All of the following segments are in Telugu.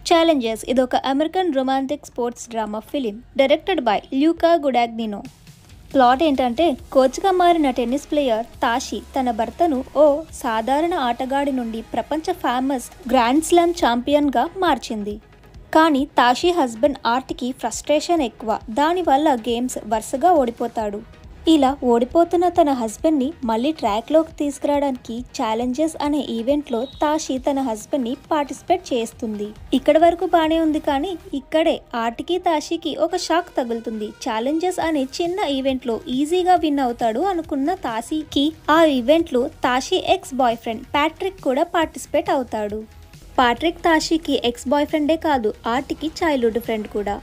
ఛాలెంజర్స్ ఇదొక American romantic sports drama film directed by Luca Guadagnino. Plot ఏంటంటే, కోచ్గా మారిన టెన్నిస్ ప్లేయర్ తాషి తన భర్తను ఓ సాధారణ ఆటగాడి నుండి ప్రపంచ ఫేమస్ గ్రాండ్ స్లామ్ ఛాంపియన్గా మార్చింది. కానీ తాషి హస్బెండ్ ఆర్ట్కి ఫ్రస్ట్రేషన్ ఎక్కువ. దానివల్ల గేమ్స్ వరుసగా ఓడిపోతాడు. ఇలా ఓడిపోతున్న తన హస్బెండ్ని మళ్ళీ ట్రాక్లోకి తీసుకురావడానికి ఛాలెంజెస్ అనే ఈవెంట్లో తాషి తన హస్బెండ్ని పార్టిసిపేట్ చేస్తుంది. ఇక్కడి వరకు బాగానే ఉంది, కానీ ఇక్కడే ఆర్ట్కి తాషికి ఒక షాక్ తగులుతుంది. ఛాలెంజెస్ అనే చిన్న ఈవెంట్లో ఈజీగా విన్ అవుతాడు అనుకున్న తాషికి ఆ ఈవెంట్లో Tashi X boy friend Patrick కూడా పార్టిసిపేట్ అవుతాడు. ప్యాట్రిక్ తాషికి ఎక్స్ బాయ్ ఫ్రెండే కాదు, ఆర్ట్కి చైల్డ్హుడ్ ఫ్రెండ్ కూడా.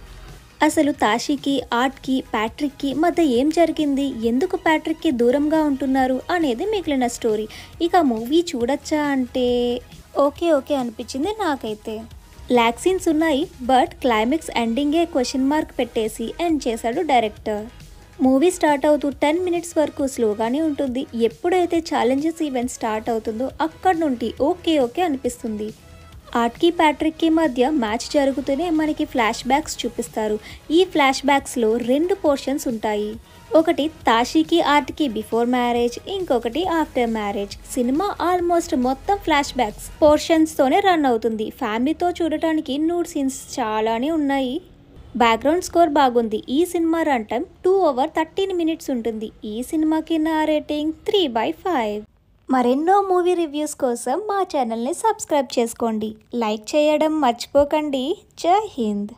అసలు తాషికి, ఆర్ట్కి, ప్యాట్రిక్కి మధ్య ఏం జరిగింది, ఎందుకు ప్యాట్రిక్కి దూరంగా ఉంటున్నారు అనేది మిగిలిన స్టోరీ. ఇక మూవీ చూడొచ్చా అంటే ఓకే అనిపించింది నాకైతే. లాగ్ సీన్స్ ఉన్నాయి, బట్ క్లైమాక్స్ ఎండింగే క్వశ్చన్ మార్క్ పెట్టేసి ఎండ్ చేశాడు డైరెక్టర్. మూవీ స్టార్ట్ అవుతూ 10 మినిట్స్ వరకు స్లోగానే ఉంటుంది. ఎప్పుడైతే ఛాలెంజెస్ ఈవెంట్ స్టార్ట్ అవుతుందో అక్కడ నుండి ఓకే అనిపిస్తుంది. ఆర్ట్కి ప్యాట్రిక్కి మధ్య మ్యాచ్ జరుగుతూనే మనకి ఫ్లాష్ బ్యాక్స్ చూపిస్తారు. ఈ ఫ్లాష్ బ్యాక్స్లో 2 పోర్షన్స్ ఉంటాయి. ఒకటి తాషికి ఆర్ట్కి బిఫోర్ మ్యారేజ్, ఇంకొకటి ఆఫ్టర్ మ్యారేజ్. సినిమా ఆల్మోస్ట్ మొత్తం ఫ్లాష్ బ్యాక్స్ పోర్షన్స్తోనే రన్ అవుతుంది. ఫ్యామిలీతో చూడటానికి న్యూడ్ సీన్స్ చాలానే ఉన్నాయి. బ్యాక్గ్రౌండ్ స్కోర్ బాగుంది. ఈ cinema run time 2 hours 13 minutes ఉంటుంది. ఈ సినిమాకి నా రేటింగ్ 3/5. మరెన్నో మూవీ రివ్యూస్ కోసం మా ఛానల్ని సబ్స్క్రైబ్ చేసుకోండి. లైక్ చేయడం మర్చిపోకండి. జై హింద్.